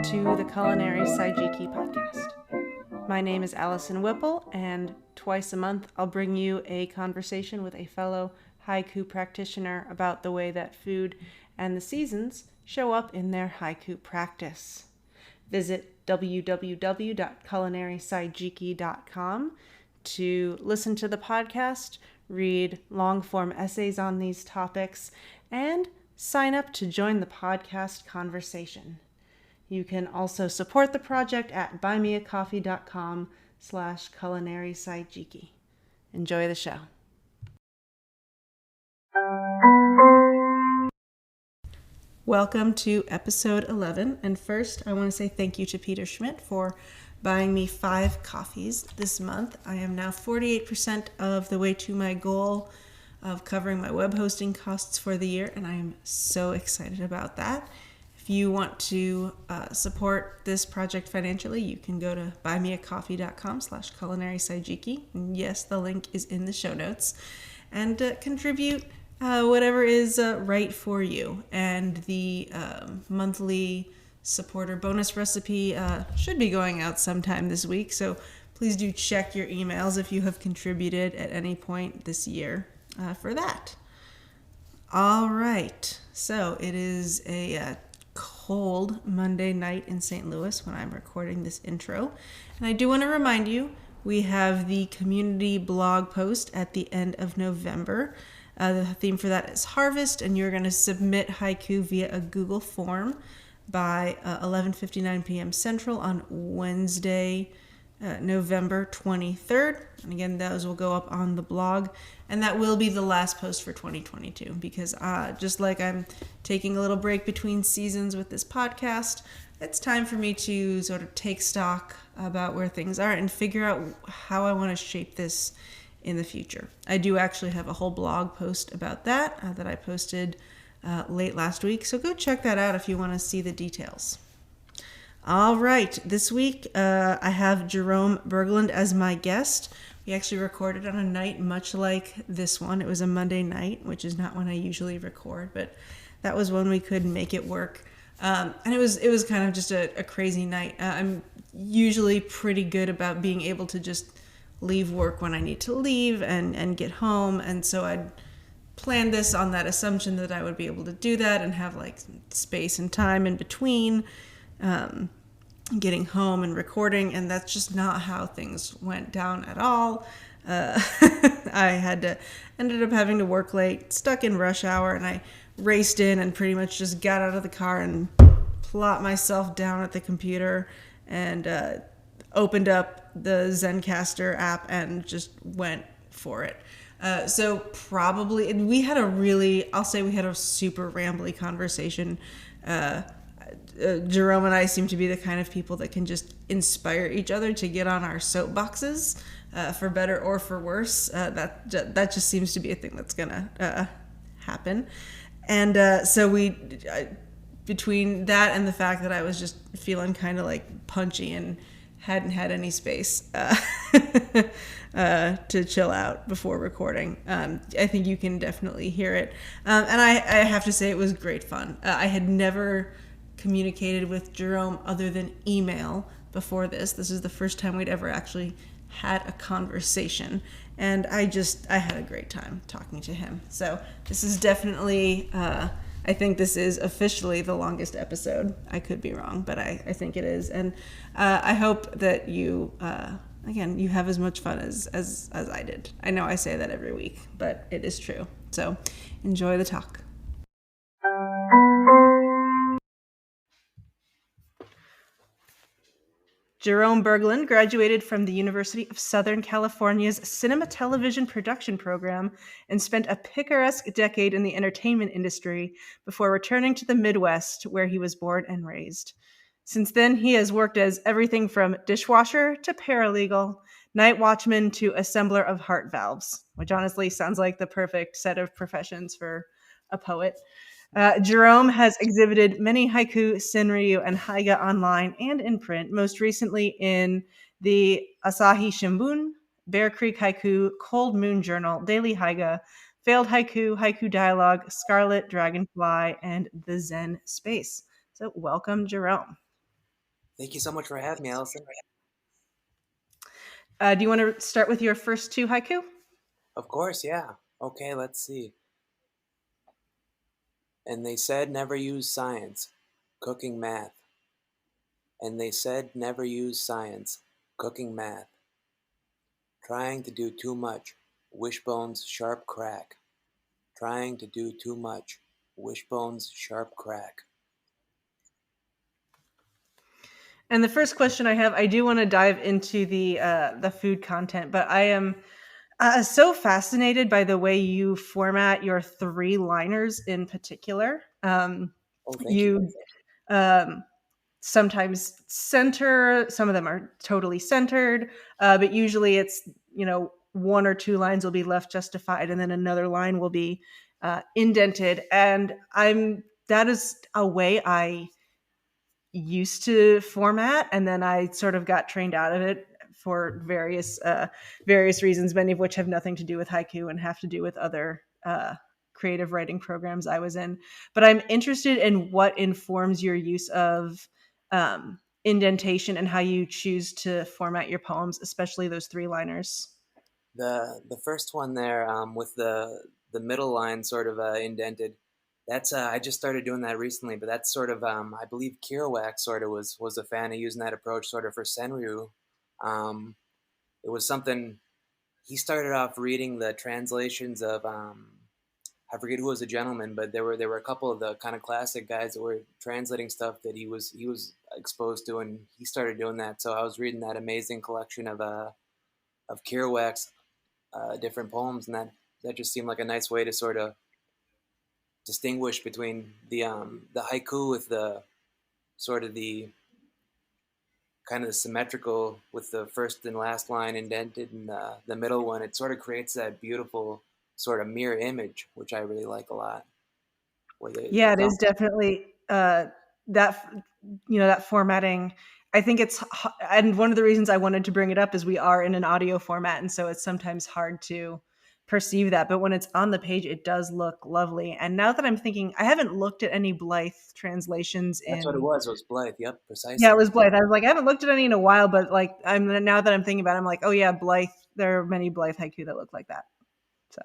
to the Culinary Saijiki podcast. My name is Allison Whipple, and twice a month I'll bring you a conversation with a fellow haiku practitioner about the way that food and the seasons show up in their haiku practice. Visit www.culinarysaijiki.com to listen to the podcast, read long-form essays on these topics, and sign up to join the podcast conversation. You can also support the project at buymeacoffee.com/culinarysaijiki. Enjoy the show. Welcome to episode 11. And first, I want to say thank you to Peter Schmidt for buying me 5 coffees this month. I am now 48% of the way to my goal of covering my web hosting costs for the year, and I am so excited about that. If you want to support this project financially, you can go to buymeacoffee.com/culinarysaijiki. Yes, the link is in the show notes. And contribute whatever is right for you. And the monthly supporter bonus recipe should be going out sometime this week. So please do check your emails if you have contributed at any point this year for that. All right. So it is a cold Monday night in St. Louis when I'm recording this intro. And I do want to remind you, we have the community blog post at the end of November. The theme for that is harvest, and you're going to submit haiku via a Google form by 11:59 p.m. Central on Wednesday, November 23rd. And again, those will go up on the blog, and that will be the last post for 2022 because just like I'm taking a little break between seasons with this podcast, it's time for me to sort of take stock about where things are and figure out how I want to shape this in the future. I do actually have a whole blog post about that that I posted late last week, so go check that out if you want to see the details. All right, this week I have Jerome Berglund as my guest. We actually recorded on a night much like this one. It was a Monday night, which is not when I usually record, but that was when we could make it work. And it was kind of just a crazy night. I'm usually pretty good about being able to just leave work when I need to leave and get home, and so I'd planned this on that assumption that I would be able to do that and have like space and time in between getting home and recording, and that's just not how things went down at all. I ended up having to work late, stuck in rush hour, and I raced in and pretty much just got out of the car and plopped myself down at the computer and opened up the Zencaster app and just went for it. So probably, and we had a super rambly conversation. Jerome and I seem to be the kind of people that can just inspire each other to get on our soapboxes, for better or for worse. That just seems to be a thing that's gonna happen. And so between that and the fact that I was just feeling kind of like punchy and hadn't had any space to chill out before recording. I think you can definitely hear it. And I have to say it was great fun. I had never communicated with Jerome other than email before this. This is the first time we'd ever actually had a conversation. And I had a great time talking to him. So this is definitely, I think this is officially the longest episode. I could be wrong, but I think it is. And I hope that you, again, you have as much fun as I did. I know I say that every week, but it is true. So enjoy the talk. Jerome Berglund graduated from the University of Southern California's Cinema Television Production program and spent a picaresque decade in the entertainment industry before returning to the Midwest, where he was born and raised. Since then, he has worked as everything from dishwasher to paralegal, night watchman to assembler of heart valves, which honestly sounds like the perfect set of professions for a poet. Jerome has exhibited many haiku, senryu, and haiga online and in print, most recently in the Asahi Shimbun, Bear Creek Haiku, Cold Moon Journal, Daily Haiga, Failed Haiku, Haiku Dialogue, Scarlet Dragonfly, and The Zen Space. So welcome, Jerome. Thank you so much for having me, Allison. Do you want to start with your first two haiku? Of course, yeah. Okay, let's see. And they said never use science, cooking math. And they said never use science, cooking math. Trying to do too much, wishbone's sharp crack. Trying to do too much, wishbone's sharp crack. And the first question I have, I do want to dive into the food content, but I am so fascinated by the way you format your three liners in particular. Oh, thank you. You um, sometimes center, some of them are totally centered, but usually it's, one or two lines will be left justified, and then another line will be indented. And that is a way I used to format, and then I sort of got trained out of it for various reasons, many of which have nothing to do with haiku and have to do with other creative writing programs I was in. But I'm interested in what informs your use of indentation and how you choose to format your poems, especially those three liners. The first one there, with the middle line sort of indented. That's I just started doing that recently, but that's sort of I believe Kerouac sort of was a fan of using that approach sort of for Senryu. Um, it was something he started off reading the translations of I forget who was a gentleman, but there were a couple of the kind of classic guys that were translating stuff that he was exposed to, and he started doing that. So I was reading that amazing collection of Kerouac's different poems, and that just seemed like a nice way to sort of distinguish between the haiku with the sort of the kind of the symmetrical with the first and last line indented, and the middle one. It sort of creates that beautiful sort of mirror image, which I really like a lot. Where Yeah, it's it is definitely that that formatting. I think and one of the reasons I wanted to bring it up is we are in an audio format, and so it's sometimes hard to perceive that. But when it's on the page, it does look lovely. And now that I'm thinking, I haven't looked at any Blythe translations that's what it in. was. It was Blythe. Yep, Yeah, it precisely. was Blythe. I was like, I haven't looked at any in a while, but like, now that I'm thinking about it, I'm like, oh yeah, Blythe. There are many Blythe haiku that look like that. So.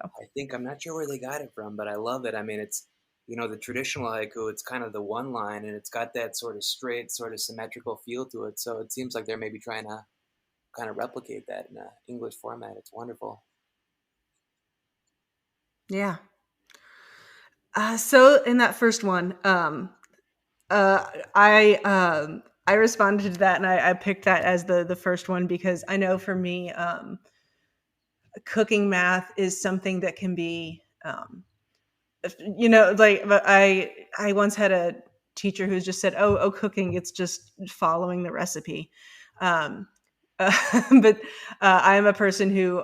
I'm not sure where they got it from, but I love it. I mean, it's the traditional haiku. It's kind of the one line, and it's got that sort of straight, sort of symmetrical feel to it. So it seems like they're maybe trying to kind of replicate that in a English format. It's wonderful. Yeah. So in that first one, I responded to that, and I picked that as the first one because I know for me, cooking math is something that can be, like I once had a teacher who just said, "Oh, cooking, it's just following the recipe." Um, uh, but I'm a person who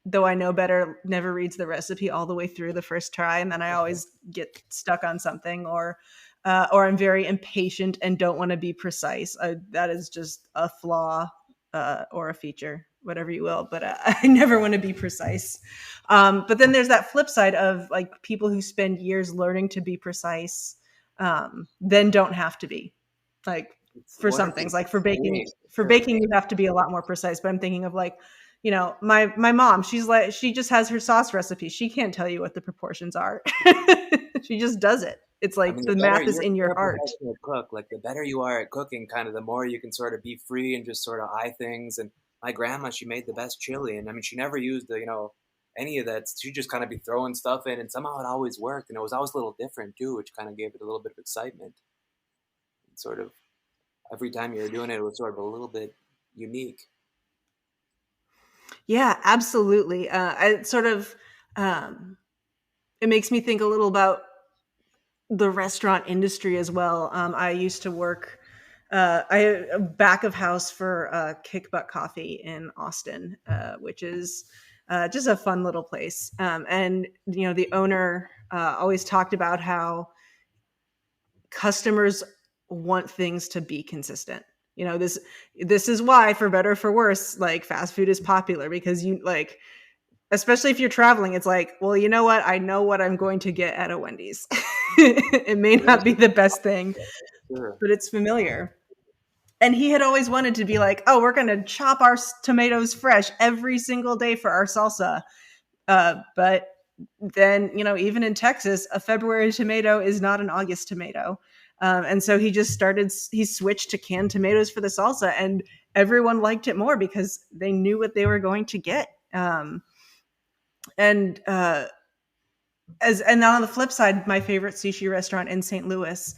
though I know better, never reads the recipe all the way through the first try, and then I always get stuck on something, or I'm very impatient and don't want to be precise. That is just a flaw or a feature, whatever you will. But I never want to be precise. But then there's that flip side of like people who spend years learning to be precise, then don't have to be. Like It's for some wonderful things, like for baking, experience for sure. you have to be a lot more precise. But I'm thinking of like, my mom, she just has her sauce recipe. She can't tell you what the proportions are. She just does it. It's I like mean, the the better math is you're in your a heart. professional cook, like the better you are at cooking, kind of the more you can sort of be free and just sort of eye things. And my grandma, she made the best chili, and I mean, she never used any of that. She just kind of be throwing stuff in, and somehow it always worked, and it was always a little different too, which kind of gave it a little bit of excitement. And sort of every time you were doing it, it was sort of a little bit unique. Yeah, absolutely. Um, it makes me think a little about the restaurant industry as well. I used to work I back of house for Kick Butt Coffee in Austin, which is just a fun little place. And the owner always talked about how customers want things to be consistent. This is why, for better or for worse, like fast food is popular because especially if you're traveling, it's like, well, you know what? I know what I'm going to get at a Wendy's. It may It not is be the best thing, sure. but it's familiar. And he had always wanted to be like, oh, we're going to chop our tomatoes fresh every single day for our salsa. But then, even in Texas, a February tomato is not an August tomato. And so he switched to canned tomatoes for the salsa, and everyone liked it more because they knew what they were going to get. And and then on the flip side, my favorite sushi restaurant in St. Louis,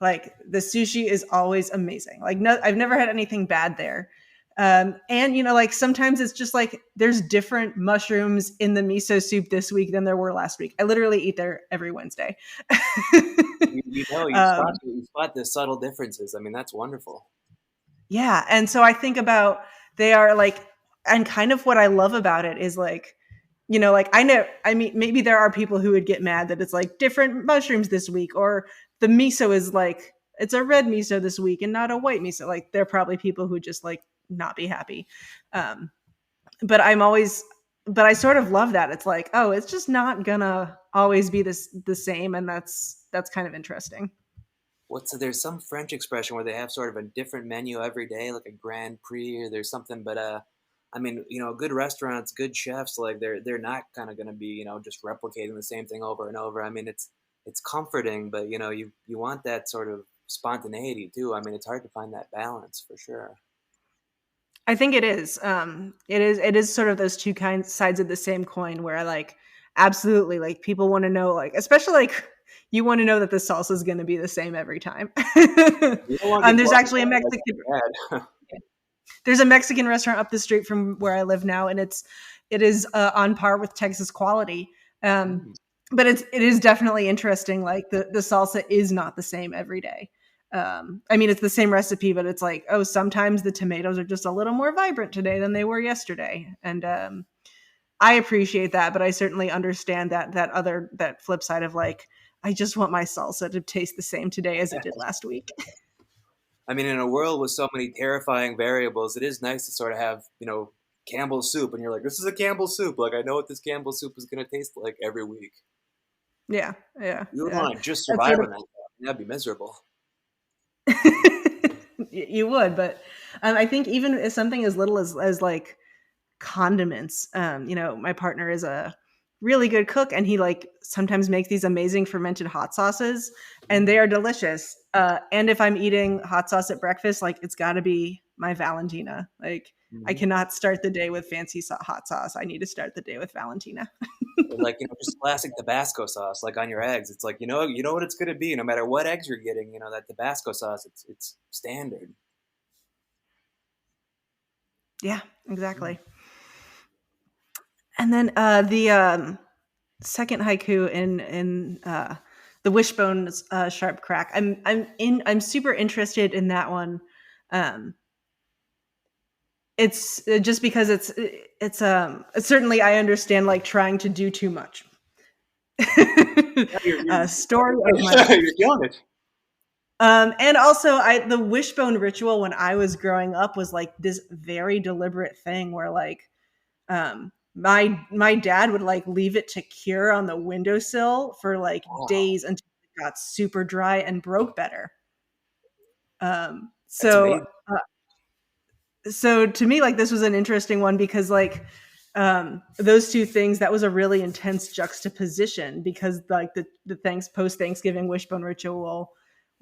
like the sushi is always amazing. Like no, I've never had anything bad there. And like sometimes it's just like there's different mushrooms in the miso soup this week than there were last week. I literally eat there every Wednesday. um, You spot the subtle differences. I mean, that's wonderful. yeah, and so I think about they are like, and kind of what I love about it is like, like I mean, maybe there are people who would get mad that it's like different mushrooms this week, or the miso is like it's a red miso this week and not a white miso. Like there are probably people who just like not be happy. Um, but but I sort of love that. It's like, oh, it's just not gonna always be the same, and that's kind of interesting. There's some French expression where they have sort of a different menu every day, like a Grand Prix, or there's something. But I mean, good restaurants, good chefs, like they're not kind of going to be, just replicating the same thing over and over. I mean, it's comforting, but you want that sort of spontaneity too. I mean, it's hard to find that balance for sure. I think it is. It is sort of those two sides of the same coin where I like absolutely like people want to know like especially like you want to know that the salsa is going to be the same every time. You don't want to get There's caught actually a Mexican bad. there's a Mexican restaurant up the street from where I live now, and it is on par with Texas quality. Um, Mm. but it is definitely interesting. Like the salsa is not the same every day. I mean, it's the same recipe, but it's like, oh, sometimes the tomatoes are just a little more vibrant today than they were yesterday, and I appreciate that. But I certainly understand that flip side of like, I just want my salsa to taste the same today as it did last week. I mean, in a world with so many terrifying variables, it is nice to sort of have, Campbell's soup, and you're like, this is a Campbell's soup. Like, I know what this Campbell's soup is going to taste like every week. Yeah, yeah, You would yeah. want to just That's survive sort of on that. That'd be miserable. you would, but I think even as something as little as like condiments. My partner is a really good cook, and he like sometimes makes these amazing fermented hot sauces, and they Mm. are delicious. And if I'm eating hot sauce at breakfast, like it's got to be my Valentina. Like I Hmm. cannot start the day with fancy hot sauce. I need to start the day with Valentina. Or like, just classic Tabasco sauce, like on your eggs. It's like, you know what it's going to be, no matter what eggs you're getting. That Tabasco sauce, it's standard. Yeah, Mm. exactly. And then the second haiku in the Wishbone's sharp crack. I'm super interested in that one. Um, it's just because it's certainly I understand like trying to do too much. Yeah, you're, Story of my life. you're killing it. And also the Wishbone ritual when I was growing up was like this very deliberate thing where like my dad would like leave it to cure on the windowsill for like Wow, days until it got super dry and broke better. Um, that's so amazing. so to me like this was an interesting one because like those two things that was a really intense juxtaposition because like the thanks post Thanksgiving Wishbone ritual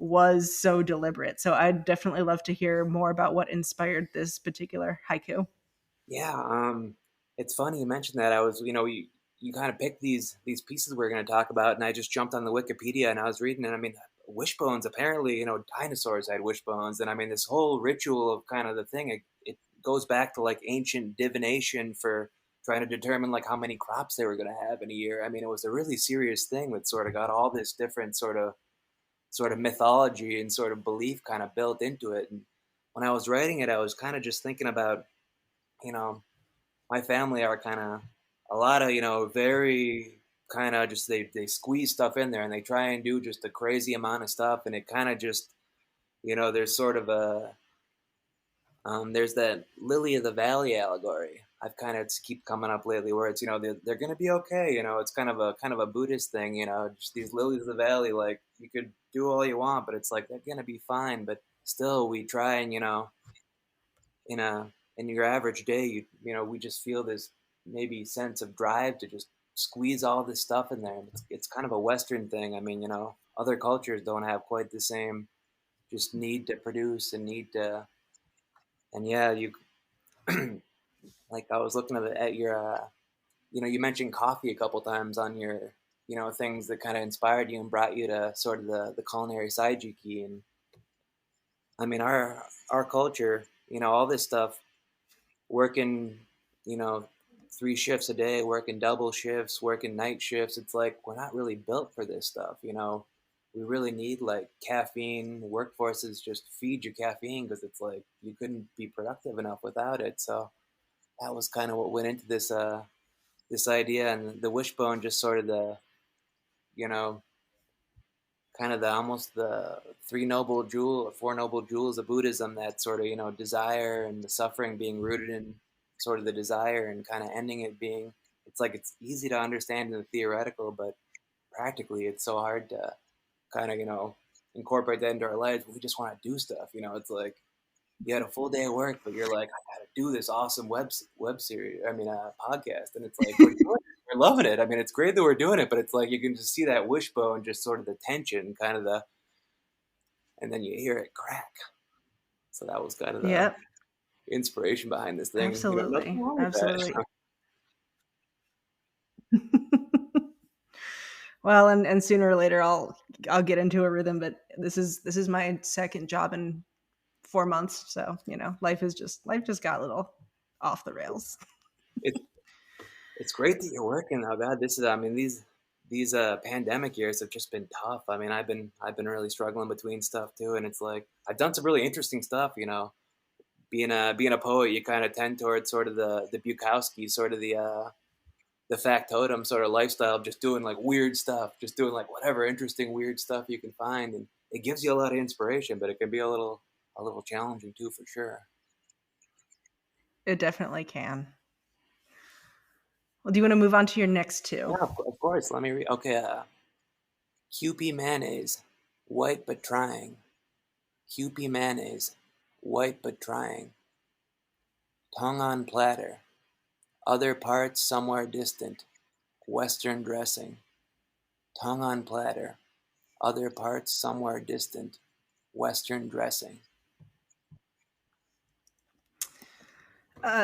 was so deliberate. So I'd definitely love to hear more about what inspired this particular haiku. Yeah, it's funny you mentioned that. I was, you kind of picked these pieces we're going to talk about, and I just jumped on the Wikipedia and I was reading, and I mean, wishbones. Apparently, dinosaurs had wishbones, and I mean, this whole ritual of kind of the thing. It goes back to like ancient divination for trying to determine like how many crops they were going to have in a year. I mean, it was a really serious thing that sort of got all this different sort of mythology and sort of belief kind of built into it. And when I was writing it, I was kind of just thinking about, you know my family are kind of a lot of very kind of just they squeeze stuff in there and they try and do just a crazy amount of stuff, and it kind of just there's sort of there's that lily of the valley allegory I've kind of keep coming up lately where it's they're gonna be okay. It's kind of a Buddhist thing. Just these lilies of the valley, like you could do all you want but it's like they're gonna be fine, but still we try and in a in your average day, we just feel this maybe sense of drive to just squeeze all this stuff in there. And it's kind of a Western thing. I mean, other cultures don't have quite the same just need to produce and need to. And yeah, you like I was looking at your you mentioned coffee a couple times on your things that kind of inspired you and brought you to sort of the culinary side, and I mean our culture, all this stuff, working, you know, 3 shifts a day, working double shifts, working night shifts. It's like we're not really built for this stuff. We really need like caffeine. Workforces just feed you caffeine because it's like you couldn't be productive enough without it. So that was kind of what went into this idea, and the wishbone just sort of you know kind of the almost the four noble jewels of Buddhism, that sort of desire and the suffering being rooted in sort of the desire, and kind of ending it being, it's like it's easy to understand in the theoretical, but practically it's so hard to kind of incorporate that into our lives. We just want to do stuff. It's like you had a full day of work, but you're like, I gotta do this awesome web series. I mean, podcast, and it's like we're doing it. We're loving it. I mean, it's great that we're doing it, but it's like you can just see that wishbone, just sort of the tension, kind of and then you hear it crack. So that was kind of the Yep. inspiration behind this thing. Nothing Absolutely. wrong with Absolutely. that. Well, and sooner or later I'll get into a rhythm, but this is my second job in 4 months, so life just got a little off the rails. It's it's great that you're working though. God, this is, I mean, these pandemic years have just been tough. I mean, I've been really struggling between stuff too, and it's like I've done some really interesting stuff. Being a poet, you kind of tend towards sort of the Bukowski, sort of the factotum sort of lifestyle of just doing like weird stuff, just doing like whatever interesting weird stuff you can find, and it gives you a lot of inspiration, but it can be a little challenging too, for sure. It definitely can. Well, do you want to move on to your next two? Yeah, of course. Let me read. Okay, Kewpie mayonnaise, white but trying. Kewpie mayonnaise, white but trying. Tongue on platter, other parts somewhere distant. Western dressing. Tongue on platter, other parts somewhere distant. Western dressing.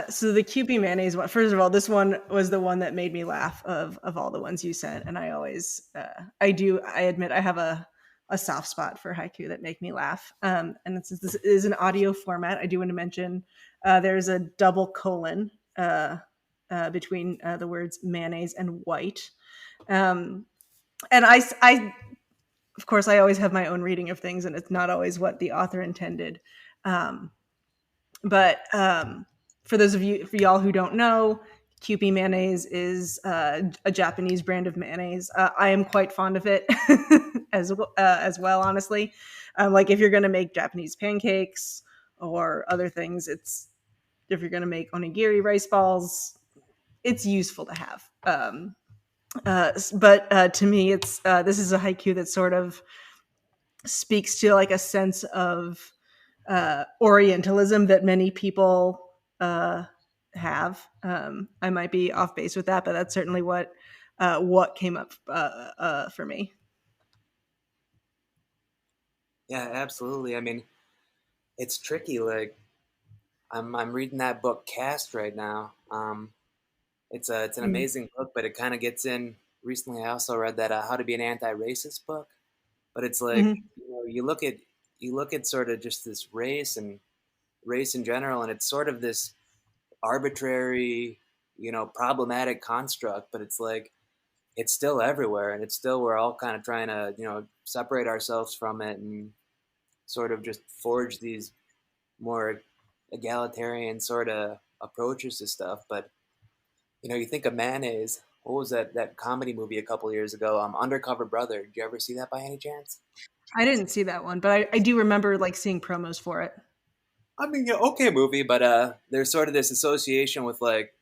So the Kewpie mayonnaise one. First of all, this one was the one that made me laugh of all the ones you sent, and I admit I have a soft spot for haiku that make me laugh. And since this is an audio format, I do want to mention there's a double colon between the words mayonnaise and white. And of course, I always have my own reading of things, and it's not always what the author intended. Um, but for those of you, for y'all who don't know, Kewpie mayonnaise is a Japanese brand of mayonnaise. I am quite fond of it as well, honestly. Like if you're going to make Japanese pancakes or other things, if you're going to make onigiri rice balls, it's useful to have. But to me, this is a haiku that sort of speaks to like a sense of Orientalism that many people have. I might be off base with that, but that's certainly what came up for me. Yeah, absolutely. I mean, it's tricky. Like I'm reading that book Cast right now. It's an Mm. amazing book, but it kind of gets in. Recently, I also read that How to Be an Anti-Racist book. But it's like Hmm. you look at sort of just this race in general, and it's sort of this arbitrary, problematic construct. But it's like it's still everywhere, and it's still, we're all kind of trying to separate ourselves from it and sort of just forge these more egalitarian sort of approaches to stuff. But you think of mayonnaise. What was that comedy movie a couple years ago? Undercover Brother. Did you ever see that by any chance? I didn't see that one, but I do remember like seeing promos for it. I mean, yeah, okay movie, but there's sort of this association with like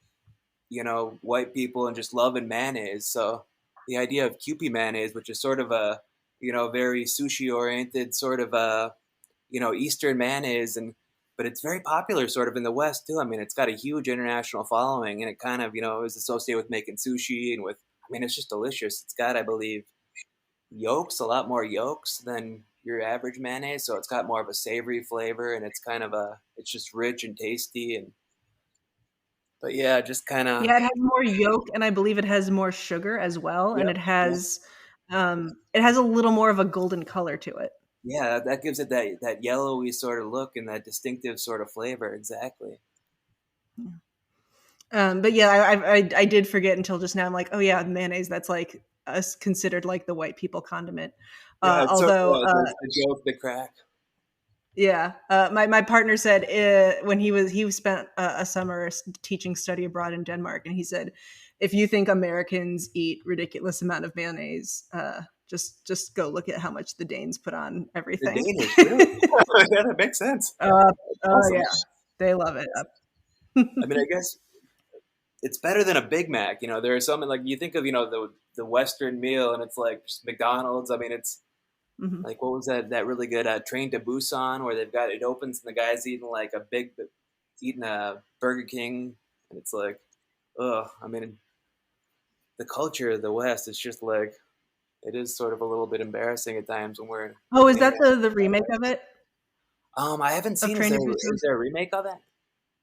white people and just love and mayonnaise. So the idea of Kewpie mayonnaise, which is sort of a very sushi oriented sort of Eastern mayonnaise, but it's very popular sort of in the West too. I mean, it's got a huge international following, and it kind of is associated with making sushi and with. I mean, it's just delicious. It's got, I believe, yolks, a lot more yolks than your average mayonnaise, so it's got more of a savory flavor, and it's just rich and tasty, and but yeah, just kind of Yeah, it has more yolk, and I believe it has more sugar as well, and yep, yep. it has a little more of a golden color to it. Yeah, that gives it that yellowy sort of look and that distinctive sort of flavor. Exactly. But yeah, I did forget until just now. I'm like, oh yeah, mayonnaise. That's like us considered like the white people condiment. Yeah, it's so Although, the joke, the crack. yeah, my partner said when he spent a summer teaching study abroad in Denmark, and he said, if you think Americans eat ridiculous amount of mayonnaise, just go look at how much the Danes put on The everything. Danish, really? Yeah, that makes sense. uh, oh Awesome. yeah, they love it. I mean, I guess it's better than a Big Mac. There are some like you think of the Western meal, and it's like just McDonald's. I mean, it's Mhm. like what was that really good Train to Busan where they've got it opens and the guy's eating like eating a Burger King, and it's like, ugh. I mean, the culture of the West is just like it is sort of a little bit embarrassing at times when we're Oh, is that made. the remake of it, I haven't of seen. Is Train to there Busan? is there a remake of it?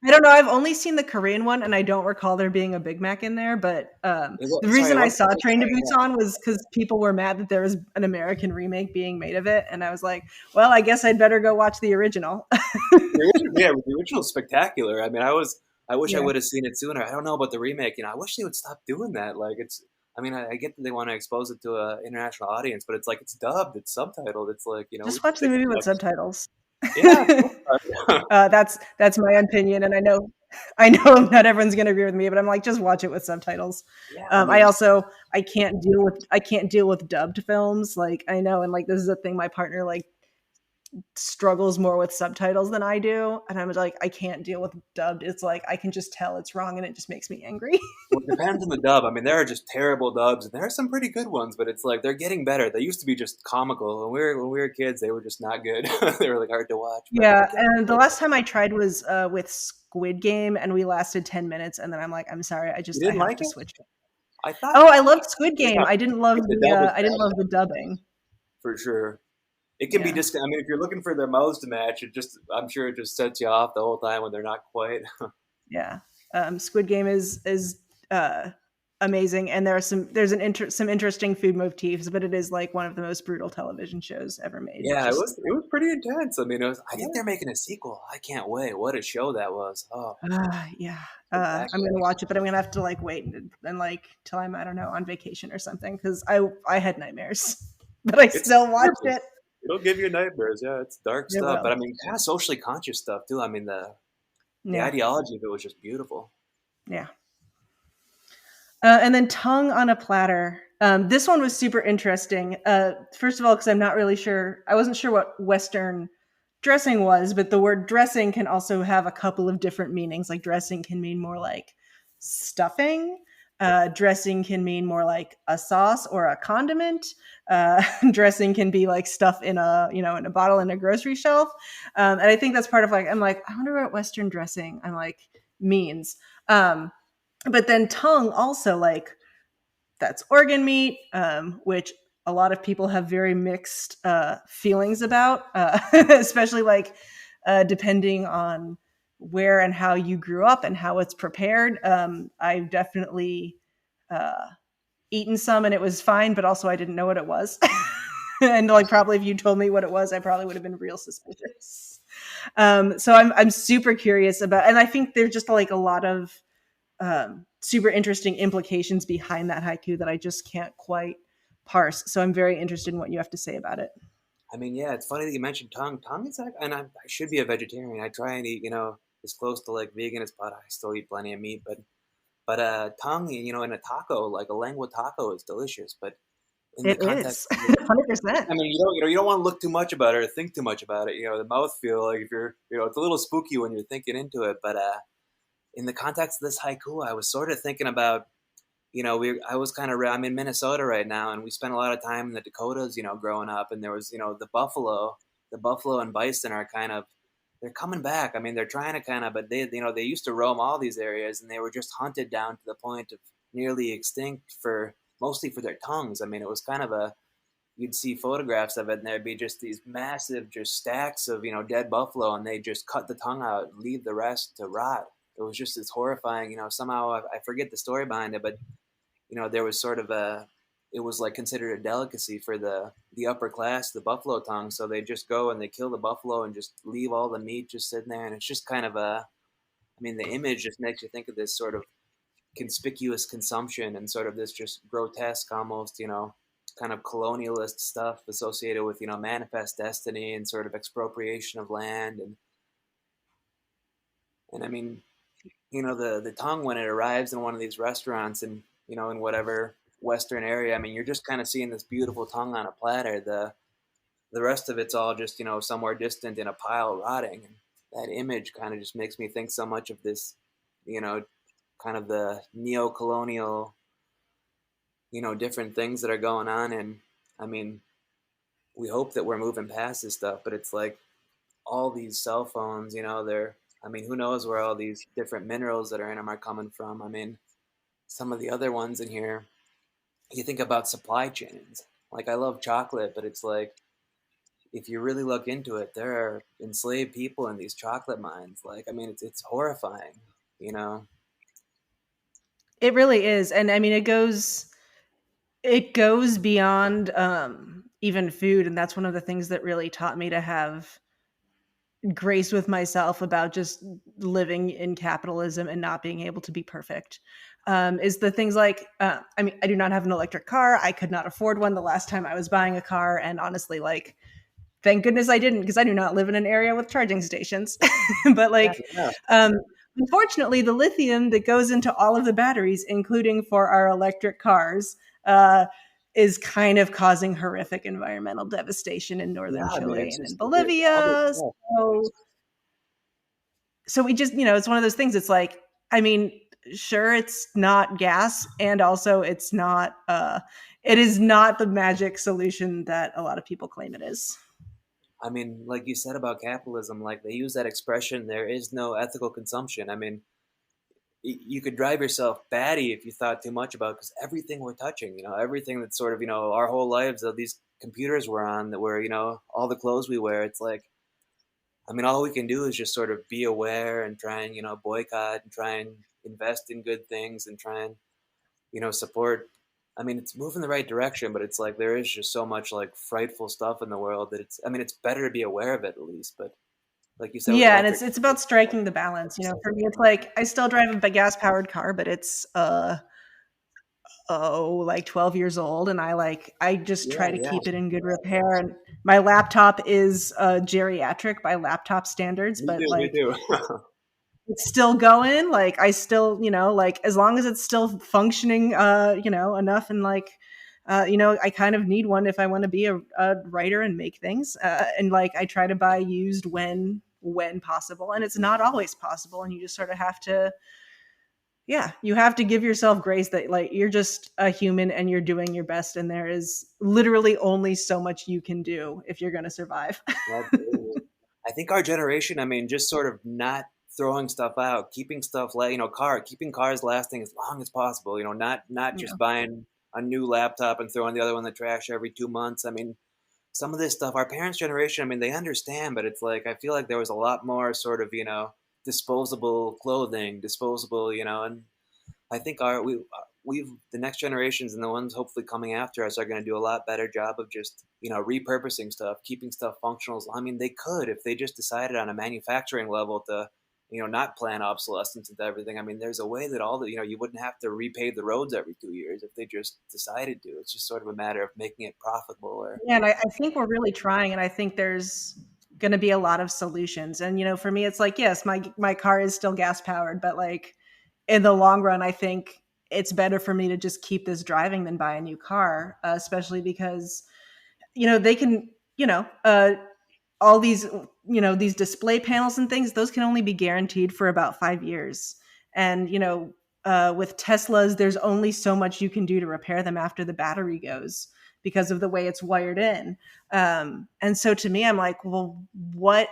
I don't know. I've only seen the Korean one, and I don't recall there being a Big Mac in there. But the Sorry, reason I what? saw Train to Yeah. Busan was because people were mad that there was an American remake being made of it, and I was like, well, I guess I'd better go watch the original. The original's spectacular. I mean, I wish I Yeah. would have seen it sooner. I don't know about the remake. I wish they would stop doing that. Like, it's. I mean, I get that they want to expose it to an international audience, but it's like it's dubbed, it's subtitled. It's like we Just can watch the fix movie with that. subtitles. Yeah, That's my opinion, and I know not everyone's going to agree with me, but I'm like, just watch it with subtitles. yeah. I I mean, also I can't deal with dubbed films. Like I know, and like this is a thing my partner like struggles more with subtitles than I do, and I'm like, I can't deal with dubbed. It's like I can just tell it's wrong, and it just makes me angry. well, it depends on the dub. I mean, there are just terrible dubs, and there are some pretty good ones, but it's like they're getting better. They used to be just comical when we were kids. They were just not good. They were like hard to watch, but they're Yeah, getting and the better. last time I tried was with Squid Game, and we lasted 10 minutes, and then I'm like, I'm sorry, You I didn't have like to it? switch. I thought, Oh, I loved Squid yeah, Game. I think the dub was I didn't love better the dubbing. for sure. It can be Yeah. just. I mean, if you're looking for their mouths to match, I'm sure it just sets you off the whole time when they're not quite. Yeah. Squid Game is uh, amazing, and some interesting food motifs, but it is like one of the most brutal television shows ever made. Yeah, it Just was. It was pretty intense. I mean, I think they're making a sequel. I can't wait. What a show that was. Oh, yeah. I'm spectacular. gonna watch it, but I'm gonna have to like wait and like till I'm I don't know on vacation or something because I had nightmares, but I It's still watched terrible. it. It'll give you nightmares. Yeah, it's dark It stuff, but will. I mean, kind of socially conscious stuff too. I mean, the Yeah. ideology of it was just beautiful. Yeah. And then tongue on a platter. This one was super interesting. First of all, because I'm not really sure, I wasn't sure what Western dressing was, but the word dressing can also have a couple of different meanings. Like dressing can mean more like stuffing. Dressing can mean more like a sauce or a condiment. Dressing can be like stuff in in a bottle in a grocery shelf. And I think that's part of like I'm like I wonder what Western dressing I'm like means. But then tongue also like that's organ meat, which a lot of people have very mixed feelings about, especially like depending on where and how you grew up and how it's prepared. I've definitely uh, eaten some and it was fine, but also I didn't know what it was. And like probably if you told me what it was, I probably would have been real suspicious. So I'm super curious about, and I think there's just like a lot of super interesting implications behind that haiku that I just can't quite parse. So I'm very interested in what you have to say about it. I mean, yeah, it's funny that you mentioned tongue. Tongue is like, and I should be a vegetarian. I try and eat, as close to like vegan as possible. I still eat plenty of meat, but tongue, in a taco, like a lengua taco, is delicious. But in the It context is of the 100%. I mean, you don't want to look too much about it or think too much about it. The mouth feel like if you're, it's a little spooky when you're thinking into it. But in the context of this haiku, I was sort of thinking about, I was I'm in Minnesota right now, and we spent a lot of time in the Dakotas, growing up, and there was, the buffalo. the buffalo and bison are kind of they're coming back. I mean, they're trying to kind of, but they used to roam all these areas, and they were just hunted down to the point of nearly extinct for mostly for their tongues. I mean, it was kind of a you'd see photographs of it, and there'd be just these massive, just stacks of dead buffalo, and they just cut the tongue out, and leave the rest to rot. It was just as horrifying. Somehow I forget the story behind it, but there was sort of it was like considered a delicacy for the upper class, the buffalo tongue. So they just go and they kill the buffalo and just leave all the meat just sitting there, and it's just kind of I mean, the image just makes you think of this sort of conspicuous consumption and sort of this just grotesque, almost kind of colonialist stuff associated with manifest destiny and sort of expropriation of land and I mean the tongue when it arrives in one of these restaurants and in whatever western area. I mean, you're just kind of seeing this beautiful tongue on a platter. The rest of it's all just somewhere distant in a pile rotting, and that image kind of just makes me think so much of this you know kind of the neo-colonial different things that are going on. And I mean, we hope that we're moving past this stuff, but it's like all these cell phones, they're I mean, who knows where all these different minerals that are in them are coming from. I mean, some of the other ones in here, you think about supply chains. Like, I love chocolate, but it's like, if you really look into it, there are enslaved people in these chocolate mines. Like, I mean, it's horrifying, you know? It really is. And I mean, it goes beyond even food, and that's one of the things that really taught me to have grace with myself about just living in capitalism and not being able to be perfect. Is the things like I mean, I do not have an electric car. I could not afford one the last time I was buying a car, and honestly, like, thank goodness I didn't, because I do not live in an area with charging stations. But Yeah, like, yeah. um, unfortunately, the lithium that goes into all of the batteries, including for our electric cars, uh, is kind of causing horrific environmental devastation in Yeah, northern I mean, Chile it's and in just, all this Bolivia. stuff. So we just, it's one of those things. It's like, I mean, sure, it's not gas, and also it is not the magic solution that a lot of people claim it is. I mean, like you said about capitalism, like they use that expression, there is no ethical consumption. I mean, you could drive yourself batty if you thought too much about because everything we're touching, everything that's sort of, our whole lives of these computers we're on that we're, all the clothes we wear, it's like, I mean, all we can do is just sort of be aware and try and, boycott and try and invest in good things and try and, support. I mean, it's moving the right direction, but it's like there is just so much like frightful stuff in the world that I mean, it's better to be aware of it at least. But like you said with Yeah, and electric, it's about striking the balance. For me, it's like I still drive a gas powered car, but it's like 12 years old, and I just yeah, try to yeah, keep it in good repair. And my laptop is geriatric by laptop standards, me but too, me like too. it's still going. Like, I still, like, as long as it's still functioning enough, and like I kind of need one if I want to be a writer and make things, and like I try to buy used when possible, and it's not always possible, and you just sort of have to, yeah, you have to give yourself grace that, like, you're just a human and you're doing your best, and there is literally only so much you can do if you're going to survive. Absolutely. I think our generation, I mean, just sort of not throwing stuff out, keeping stuff like keeping cars lasting as long as possible. Not Yeah. just buying a new laptop and throwing the other one in the trash every 2 months. I mean, some of this stuff, our parents' generation, I mean, they understand, but it's like I feel like there was a lot more sort of disposable clothing, disposable, and I think we've the next generations and the ones hopefully coming after us are going to do a lot better job of just repurposing stuff, keeping stuff functional. I mean, they could if they just decided on a manufacturing level to not plan obsolescence into everything. I mean, there's a way that all the you wouldn't have to repave the roads every 2 years if they just decided to. It's just sort of a matter of making it profitable. Or Yeah, and I think we're really trying, and I think there's going to be a lot of solutions. And for me, it's like, yes, my car is still gas powered, but like in the long run, I think it's better for me to just keep this driving than buy a new car, especially because they can, all these these display panels and things, those can only be guaranteed for about 5 years. And with Teslas, there's only so much you can do to repair them after the battery goes. because of the way it's wired in. And so to me, I'm like, well, what,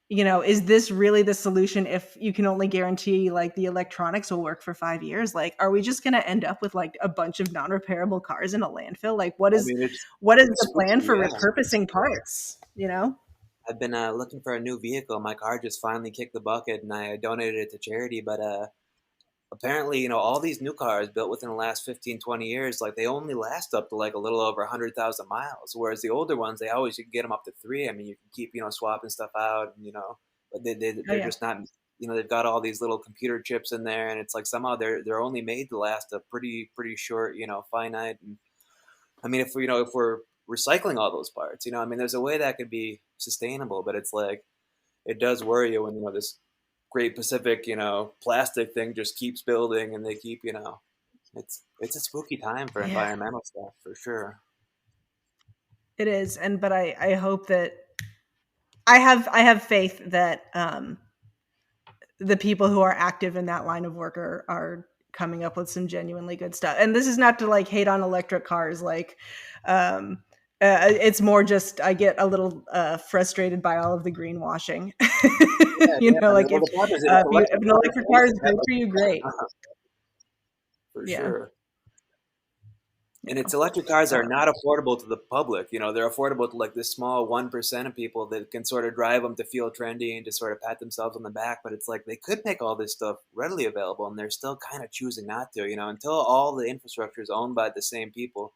is this really the solution if you can only guarantee like the electronics will work for 5 years? Like, are we just going to end up with like a bunch of non-repairable cars in a landfill? Like, what I is mean, the it's plan spooky. for Yeah. repurposing parts? I've been looking for a new vehicle. My car just finally kicked the bucket, and I donated it to charity. But apparently, all these new cars built within the last 15, 20 years, like they only last up to like a little over 100,000 miles. Whereas the older ones, they always, you can get them up to three. I mean, you can keep, swapping stuff out, but Oh they're yeah. just not, they've got all these little computer chips in there, and it's like somehow they're only made to last a pretty short, finite. And I mean, if we're recycling all those parts, I mean, there's a way that could be sustainable, but it's like, it does worry you when, this Great Pacific, plastic thing just keeps building, and they keep, it's a spooky time for Yeah, environmental stuff for sure. it is. But I hope that I have faith that the people who are active in that line of work are coming up with some genuinely good stuff. And this is not to like hate on electric cars. Like, it's more just I get a little frustrated by all of the greenwashing. Yeah, yeah. I mean, Like well, if the problem is if if electric an cars electric own car the is great for you, great. for Yeah, sure. And yeah, it's electric cars are uh, not affordable to the public. They're affordable to like this small 1% of people that can sort of drive them to feel trendy and to sort of pat themselves on the back. But it's like they could make all this stuff readily available, and they're still kind of choosing not to. Until all the infrastructure is owned by the same people.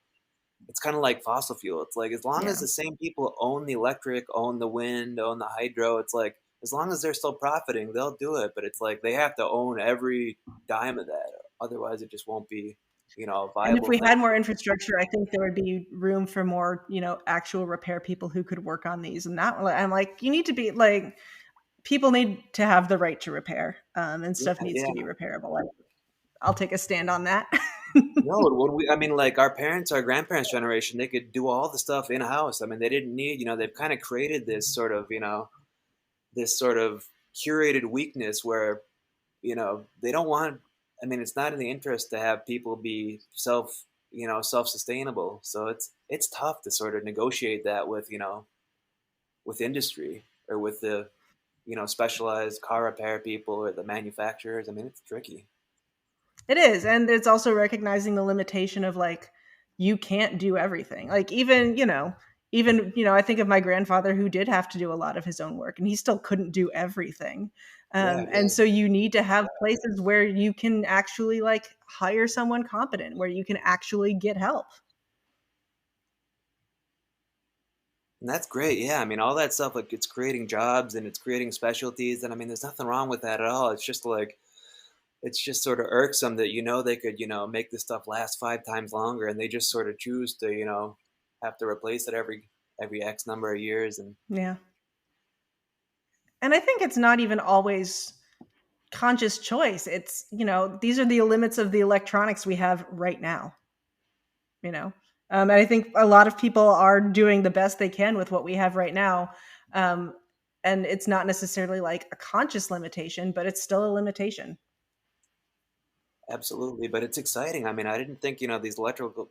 It's kind of like fossil fuel. It's like as long as yeah. the same people own the electric, own the wind, own the hydro, it's like as long as they're still profiting, they'll do it. But it's like they have to own every dime of that, otherwise it just won't be, a And if viable we thing. had more infrastructure, I think there would be room for more, actual repair people who could work on these. And that, I'm like, you need to be like, people need to have the right to repair, and Yeah, stuff needs to be yeah. repairable. I'll take a stand on that. No, I mean, like our parents, our grandparents' generation, they could do all the stuff in house. I mean, they didn't need, they've kind of created this sort of curated weakness where they don't want, I mean, it's not in the interest to have people be self-sustainable. So it's tough to sort of negotiate that with, with industry or with the, specialized car repair people or the manufacturers. I mean, it's tricky. It is, and it's also recognizing the limitation of like you can't do everything. Like even I think of my grandfather who did have to do a lot of his own work, and he still couldn't do everything. Yeah, And yeah. so you need to have places where you can actually like hire someone competent, where you can actually get help. And that's great. Yeah. I mean, all that stuff, like it's creating jobs and it's creating specialties. And I mean, there's nothing wrong with that at all. It's just like, it's just sort of irksome that, they could, make this stuff last 5 times longer, and they just sort of choose to, have to replace it every X number of years. And Yeah. And I think it's not even always conscious choice. It's, these are the limits of the electronics we have right now, you know? And I think a lot of people are doing the best they can with what we have right now. Um, and it's not necessarily like a conscious limitation, but it's still a limitation. absolutely. But it's exciting. I mean, I didn't think, these electrical,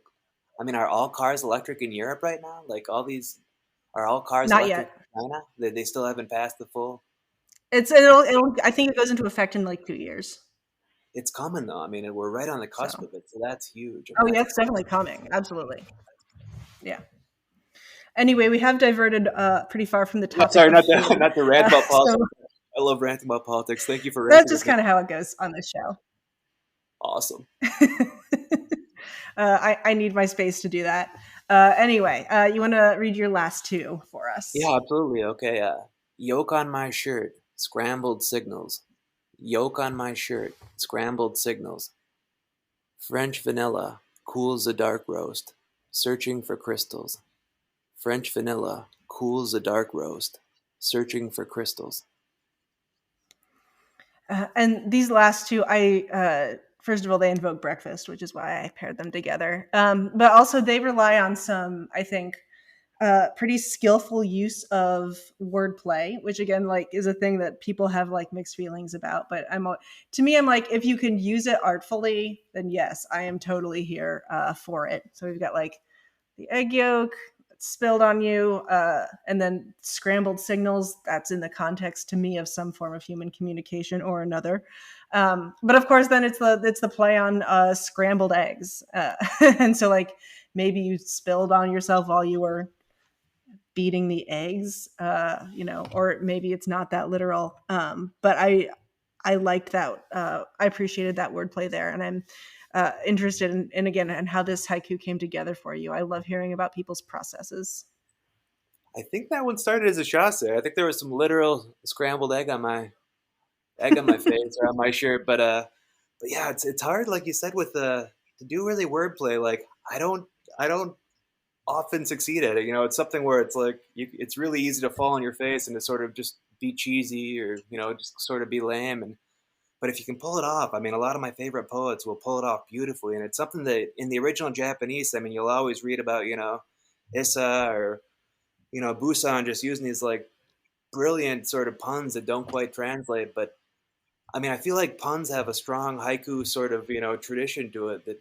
I mean, are all cars electric in Europe right now? Like are all cars Not electric yet. in China? They still haven't passed the full. I think it goes into effect in like 2 years. It's coming though. I mean, we're right on the cusp So, of it. So that's huge. I mean, oh yeah, that's it's definitely coming. Absolutely. Yeah. Anyway, we have diverted pretty far from the not topic sorry, of not to food. not to rant about So politics. I love ranting about politics. Thank you for that's ranting with just me. kind of how it goes on this show. Awesome. I need my space to do that. Anyway, you want to read your last two for Yeah, us? absolutely. Okay. Yolk on my shirt, scrambled signals. Yolk on my shirt, scrambled signals. French vanilla cools a dark roast, searching for crystals. French vanilla cools a dark roast, searching for crystals. And these last two, first of all, they invoke breakfast, which is why I paired them together. But also, they rely on some, I think, pretty skillful use of wordplay, which again, like, is a thing that people have like mixed feelings about. But to me, I'm like, if you can use it artfully, then yes, I am totally here for it. So we've got like the egg yolk spilled on you, and then scrambled signals. That's in the context to me of some form of human communication or another. But of course, then it's the play on scrambled eggs, and so like maybe you spilled on yourself while you were beating the eggs, or maybe it's not that literal. But I liked that. I appreciated that wordplay there, and I'm interested in again and how this haiku came together for you. I love hearing about people's processes. I think that one started as a chasse. I think there was some literal scrambled egg on my face or on my shirt, but yeah, it's hard, like you said, with to do really wordplay. Like I don't often succeed at it. It's something where it's like it's really easy to fall on your face and to sort of just be cheesy or just sort of be lame. And but if you can pull it off, I mean, a lot of my favorite poets will pull it off beautifully, and it's something that in the original Japanese, I mean, you'll always read about Issa or Busan just using these like brilliant sort of puns that don't quite translate. But I mean, I feel like puns have a strong haiku sort of tradition to it that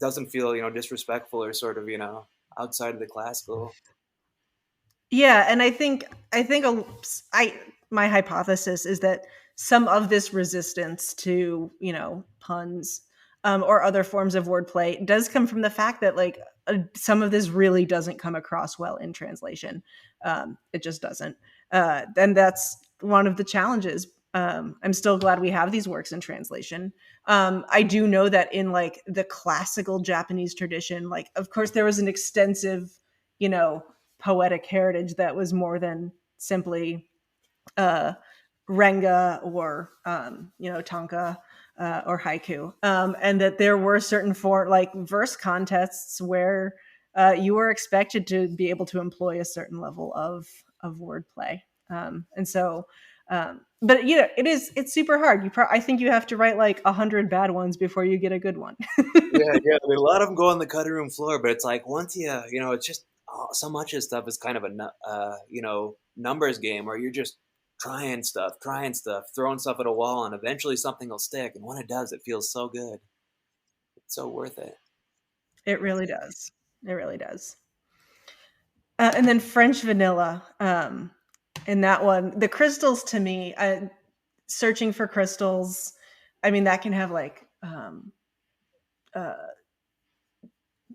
doesn't feel disrespectful or sort of outside of the classical. Yeah, and I my hypothesis is that some of this resistance to puns, or other forms of wordplay does come from the fact that like some of this really doesn't come across well in translation. It just doesn't, and that's one of the challenges. I'm still glad we have these works in translation. I do know that in like the classical Japanese tradition, like of course there was an extensive, you know, poetic heritage that was more than simply uh, renga or tanka, or haiku, and that there were certain like verse contests where you were expected to be able to employ a certain level of wordplay, and so. But it's super hard. I think you have to write like 100 bad ones before you get a good one. Yeah, yeah. I mean, a lot of them go on the cutting room floor, but it's like once it's just so much of stuff is kind of a numbers game where you're just trying stuff, throwing stuff at a wall, and eventually something will stick. And when it does, it feels so good. It's so worth it. It really does. It really does. And then French vanilla. In that one, the crystals to me, searching for crystals. I mean, that can have like uh,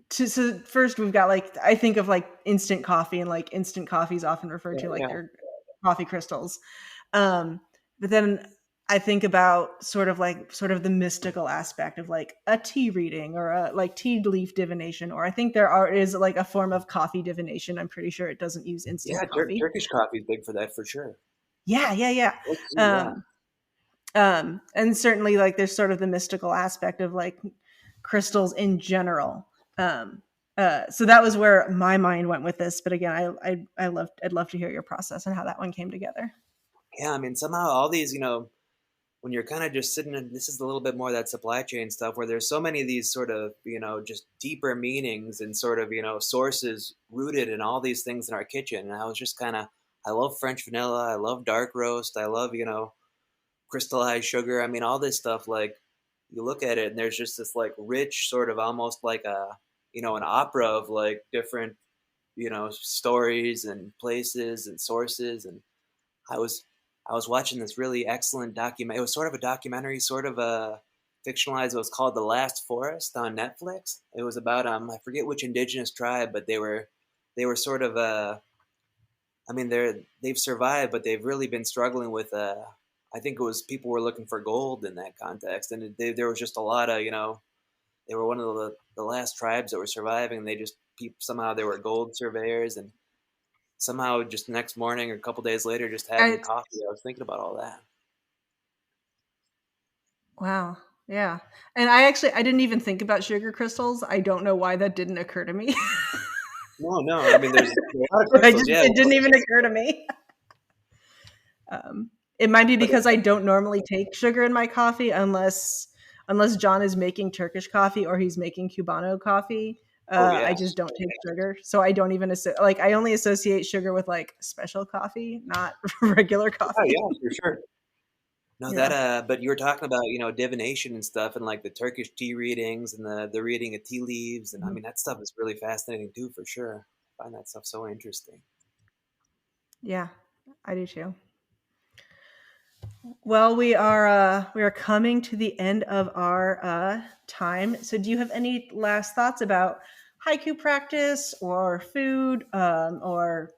so first we've got like I think of like instant coffee, and like instant coffee is often referred Yeah, to like yeah, they're coffee crystals. Um, but then I think about sort of the mystical aspect of like a tea reading or a like tea leaf divination, or I think is like a form of coffee divination. I'm pretty sure it doesn't use yeah. instant coffee. Turkish coffee is big for that for sure. Yeah, yeah, yeah. Let's see, yeah, Um, and certainly like there's sort of the mystical aspect of like crystals in general. Um, so that was where my mind went with this. But again, I'd love to hear your process and how that one came together. yeah. I mean, somehow all these, when you're kind of just sitting in, this is a little bit more of that supply chain stuff where there's so many of these sort of just deeper meanings and sort of sources rooted in all these things in our kitchen. And I was just kind of, I love French vanilla, I love dark roast, I love crystallized sugar. I mean, all this stuff, like you look at it and there's just this like rich sort of almost like a an opera of like different stories and places and sources. And I was I was watching this really excellent document. It was sort of a documentary, sort of a fictionalized. It was called The Last Forest on Netflix. It was about I forget which indigenous tribe, but they were sort of I mean they've survived, but they've really been struggling with I think it was people were looking for gold in that context, and there was just a lot of they were one of the last tribes that were surviving. And they just somehow they were gold surveyors, and somehow just the next morning or a couple days later, just having I, coffee, I was thinking about all that. wow. Yeah. And I didn't even think about sugar crystals. I don't know why that didn't occur to me. No, no, I mean there's a lot of crystals, yeah. It didn't even occur to me. Um, it might be But because I don't normally take sugar in my coffee unless John is making Turkish coffee or he's making Cubano coffee. oh I yeah, just don't take sugar, so I don't even like I only associate sugar with like special coffee, not regular yeah, coffee. yeah, for sure. No, that Yeah. but you were talking about, divination and stuff and like the Turkish tea readings and the reading of tea leaves, and I Mhm. mean that stuff is really fascinating too for sure. I find that stuff so interesting. Yeah, I do too. Well, we are coming to the end of our time. So, do you have any last thoughts about haiku practice or food, or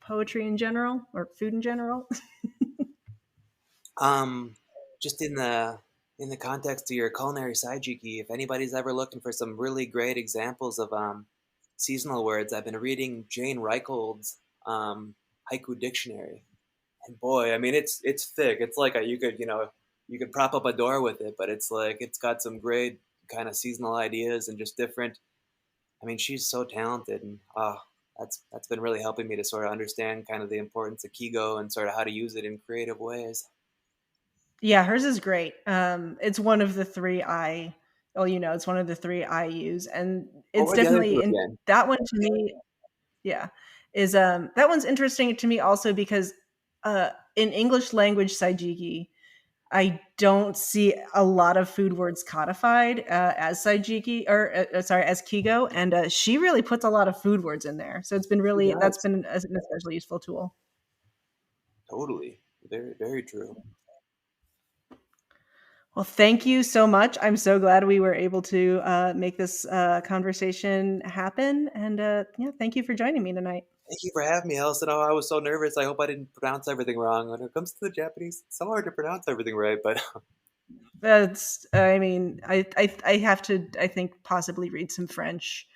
poetry in general, or food in general? Um, just in the context of your culinary saijiki, if anybody's ever looking for some really great examples of seasonal words, I've been reading Jane Reichold's haiku dictionary. And boy, I mean it's thick. It's like you could prop up a door with it, but it's like it's got some great kind of seasonal ideas and just different. I mean, she's so talented, and that's been really helping me to sort of understand kind of the importance of Kigo and sort of how to use it in creative ways. Yeah, hers is great. It's one of the three it's one of the three I use, and Oh, it's what'd the other two definitely in again? that one to me. Yeah, is that one's interesting to me also because in English language Saijiki, I don't see a lot of food words codified as Saijiki or sorry as Kigo, and she really puts a lot of food words in there. So it's been She really that's does. been an especially useful tool. Totally. Very, very true. Well, thank you so much. I'm so glad we were able to make this conversation happen, and yeah, thank you for joining me tonight. Thank you for having me, Allison. Oh, I was so nervous. I hope I didn't pronounce everything wrong. When it comes to the Japanese, it's so hard to pronounce everything right, but That's, I mean, I have to, I think, possibly read some French,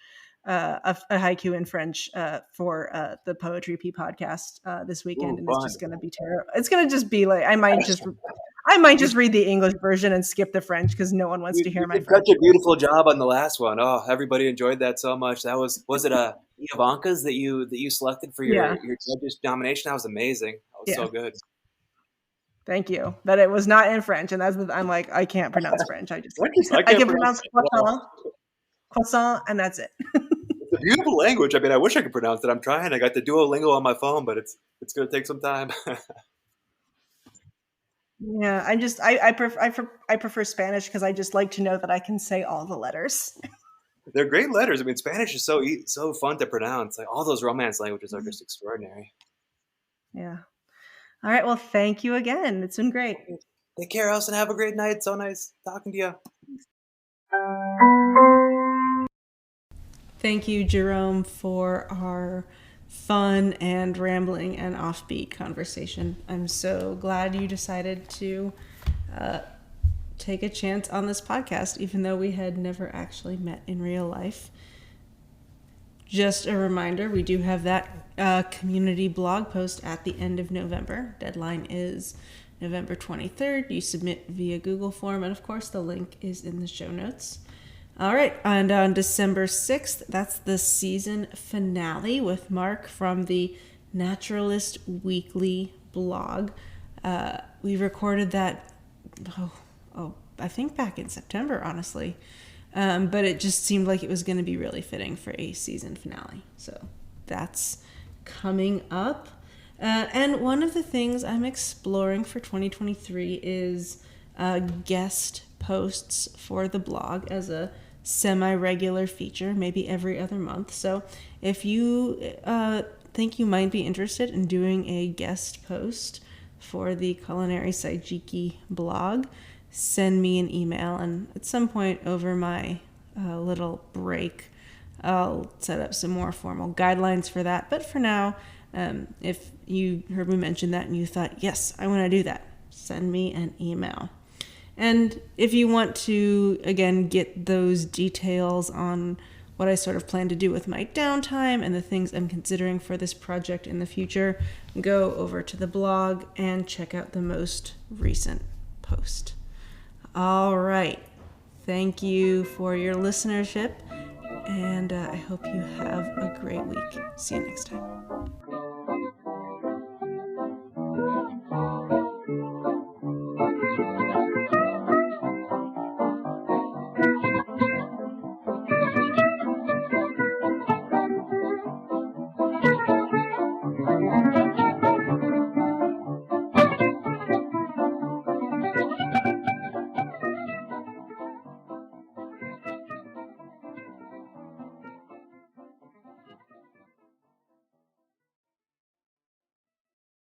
a haiku in French for the Poetry P podcast this weekend, ooh, and it's fun. just going to be terrible. It's going to just be like I might just read the English version and skip the French because no one wants You, to hear you my did French. such a beautiful job on the last one. Oh, everybody enjoyed that so much. Was it a Ivanka's that you selected for your Yeah, your judges nomination? That was amazing. That was yeah. so good. Thank you. But it was not in French, and I'm like, I can't pronounce French. I just I I can't can pronounce pronounce it at croissant, all. croissant, and that's it. It's a beautiful language. I mean, I wish I could pronounce it. I'm trying. I got the Duolingo on my phone, but it's going to take some time. Yeah, I prefer Spanish because I just like to know that I can say all the letters. They're great letters. I mean, Spanish is so fun to pronounce. Like all those Romance languages are just extraordinary. Yeah. All right. Well, thank you again. It's been great. Take care, Elson. Have a great night. So nice talking to you. Thank you, Jerome, for our fun and rambling and offbeat conversation. I'm so glad you decided to uh, take a chance on this podcast, even though we had never actually met in real life. Just a reminder, we do have that community blog post at the end of November. Deadline is November 23rd. You submit via Google form, and of course, the link is in the show notes. All right, and on December 6th, that's the season finale with Mark from the Naturalist Weekly blog. We recorded that, I think back in September, honestly. But it just seemed like it was going to be really fitting for a season finale. So that's coming up. And one of the things I'm exploring for 2023 is guest posts for the blog as a semi-regular feature, maybe every other month. So if you think you might be interested in doing a guest post for the Culinary Saijiki blog, send me an email, and at some point over my little break, I'll set up some more formal guidelines for that. But for now, if you heard me mention that and you thought, yes, I want to do that, send me an email. And if you want to, again, get those details on what I sort of plan to do with my downtime and the things I'm considering for this project in the future, go over to the blog and check out the most recent post. All right. Thank you for your listenership, and I hope you have a great week. See you next time.